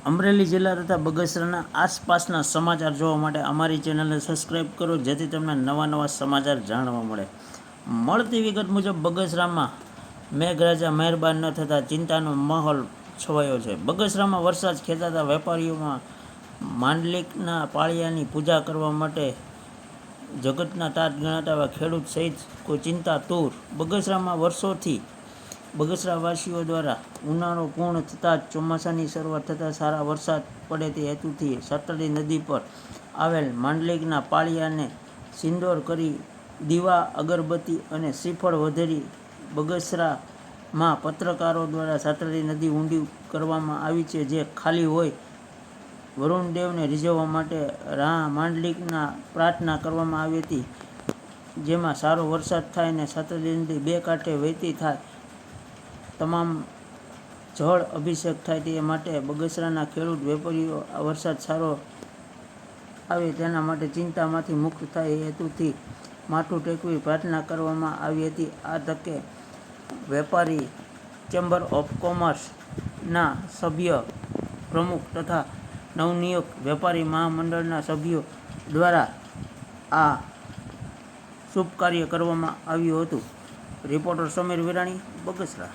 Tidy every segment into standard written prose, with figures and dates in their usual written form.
અમરેલી જિલ્લા તથા બગસરાના આસપાસના સમાચાર જોવા માટે અમારી ચેનલને સબસ્ક્રાઈબ કરો, જેથી તમને નવા સમાચાર જાણવા મળે. મળતી વિગત મુજબ બગસરામાં મેઘરાજા મહેરબાન ન થતાં ચિંતાનો માહોલ છવાયો છે. બગસરામાં વરસાદ ખેંચાતા વેપારીઓમાં માંડલિકના પાળિયાની પૂજા કરવા માટે જગતના તાત ગણાતા ખેડૂત સહિત કોઈ ચિંતાતુર. બગસરામાં વર્ષોથી બગસરાવાસીઓ દ્વારા ઉનાળો પૂર્ણ થતાં જ ચોમાસાની શરૂઆત થતાં સારા વરસાદ પડે તે હેતુથી સાતરડી નદી પર આવેલ માંડલિકના પાળિયાને સિંદોર કરી દીવા, અગરબત્તી અને શ્રીફળ વધેરી બગસરામાં પત્રકારો દ્વારા સાતરડી નદી ઊંડી કરવામાં આવી છે, જે ખાલી હોય વરુણદેવને રીઝવવા માટે માંડલિકના પ્રાર્થના કરવામાં આવી હતી, જેમાં સારો વરસાદ થાય અને સાતરડી નદી બે કાંઠે વહેતી થાય, તમામ જળ અભિષેક થાય તે માટે બગસરાના ખેડૂત વેપારીઓ આ વરસાદ સારો આવે તેના માટે ચિંતામાંથી મુક્ત થાય એ હેતુથી માથું ટેકવી પ્રાર્થના કરવામાં આવી હતી. આ તકે વેપારી ચેમ્બર ઓફ કોમર્સના સભ્ય પ્રમુખ તથા નવનિયુક્ત વેપારી મહામંડળના સભ્યો દ્વારા આ શુભ કાર્ય કરવામાં આવ્યું હતું. રિપોર્ટર સમીર વિરાણી, બગસરા.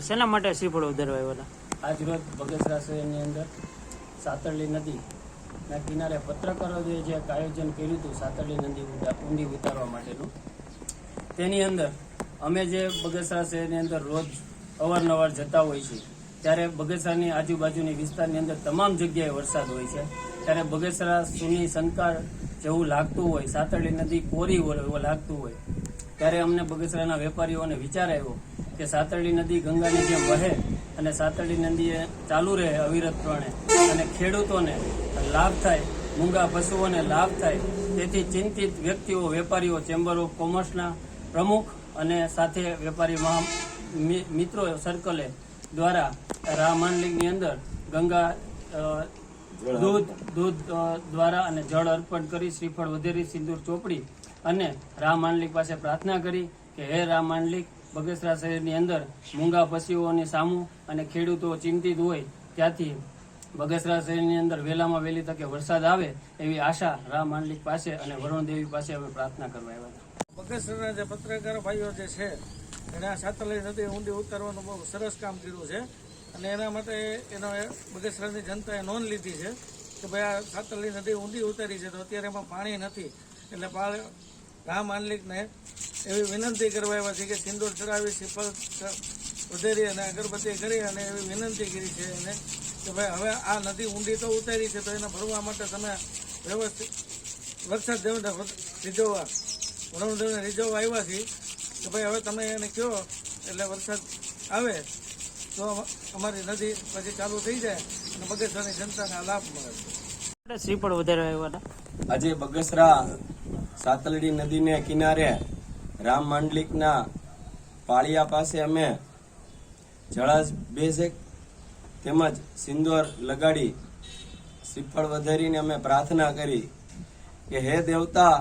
શેના માટે શ્રીફળ વધારવા આવ્યા હતા? આજ રોજ બગસરા શહેરની અંદર સાતરડી નદીના કિનારે પત્રકારોએ જે એક આયોજન કર્યું હતું સાતરડી નદી ઊંડી ઉતારવા માટેનું, તેની અંદર અમે જે બગસરા શહેરની અંદર રોજ અવારનવાર જતા હોય છે, ત્યારે બગસરાની આજુબાજુની વિસ્તારની અંદર તમામ જગ્યાએ વરસાદ હોય છે. ત્યારે બગસરા સુની સંકાર જેવું લાગતું હોય, સાતરડી નદી કોરી હોય એવું લાગતું હોય, ત્યારે અમને બગસરાના વેપારીઓને વિચાર આવ્યો કે સાતરડી નદી ગંગાની જેમ વહે અને સાતરડી નદી ચાલુ રહે અવિરતપણે અને ખેડૂતોને લાભ થાય, મૂંગા પશુઓને લાભ થાય. તેથી ચિંતિત વ્યક્તિઓ, વેપારીઓ, ચેમ્બર ઓફ કોમર્સના પ્રમુખ અને સાથે વેપારી મિત્રો સર્કલે દ્વારા માંડલિકની અંદર ગંગા દૂધ દ્વારા અને જળ અર્પણ કરી શ્રીફળ વધેરી સિંદૂર ચોપડી અને માંડલિક પાસે પ્રાર્થના કરી કે હે માંડલિક, બગસરા શહેરની અંદર મૂંગા પશુઓની સામું અને ખેડૂતો ચિંતિત હોય, ત્યાંથી બગસરા શહેરની અંદર વહેલામાં વહેલી તકે વરસાદ આવે એવી આશા માંડલિક પાસે અને વરુણદેવી પાસે અમે પ્રાર્થના કરવા આવ્યા હતા. બગસરાના જે પત્રકાર ભાઈઓ જે છે એને આ સાતરડી નદી ઊંડી ઉતારવાનું બહુ સરસ કામ કર્યું છે અને એના માટે બગસરાની જનતાએ નોંધ લીધી છે કે ભાઈ આ સાતરડી નદી ઊંડી ઉતારી છે તો અત્યારે એમાં પાણી નથી, એટલે માંડલિકને એવી વિનંતી કરવા આવ્યા છે કે સિંદૂર ચડાવી, શ્રીફળ વધેરી અને અગરબત્તી કરી અને એવી વિનંતી કરી છે એને કે ભાઈ હવે આ નદી ઊંડી તો ઉતારી છે તો એને ભરવા માટે તમે વ્યવસ્થિત વરસાદ દેવને રીઝવવા, વરુણદેવને રીઝવવા આવ્યા છીએ કે ભાઈ હવે તમે એને કહો એટલે વરસાદ આવે તો અમારી નદી પછી ચાલુ થઈ જાય અને બગસરાની જનતાને આ લાભ મળે. શ્રીફળ વધારવા આવ્યા હતા. આજે બગસરા સાતરડી નદીને કિનારે માંડલિકના પાળિયા પાસે અમે જળાભિષેક તેમજ સિંદૂર લગાડી શ્રીફળ વધારીને અમે પ્રાર્થના કરી કે હે દેવતા,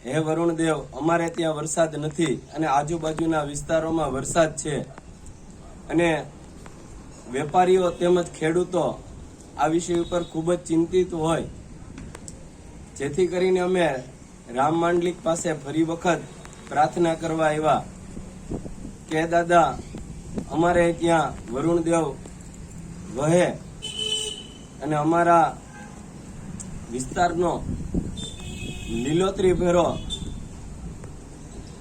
હે વરુણદેવ, અમારે ત્યાં વરસાદ નથી અને આજુબાજુના વિસ્તારોમાં વરસાદ છે અને વેપારીઓ તેમજ ખેડૂતો આ વિષય ઉપર ખૂબ જ ચિંતિત હોય, જેથી કરીને અમે માંડલિક પાસે ફરી વખત પ્રાર્થના કરવા આવ્યા કે દાદા, અમારે ત્યાં વરુણદેવ વહે અને અમારા વિસ્તારનો લીલોતરી ભેરો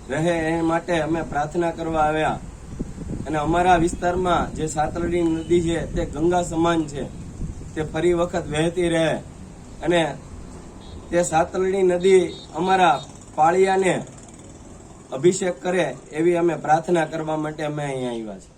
રહે એ માટે અમે પ્રાર્થના કરવા આવ્યા. અને અમારા વિસ્તારમાં જે સાતરડી નદી છે તે ગંગા સમાન છે, તે ફરી વખત વહેતી રહે અને તે સાતરડી નદી અમારા પાળિયાને અભિષેક કરે એવી અમે પ્રાર્થના કરવા માટે અમે અહીંયા આવ્યા છીએ.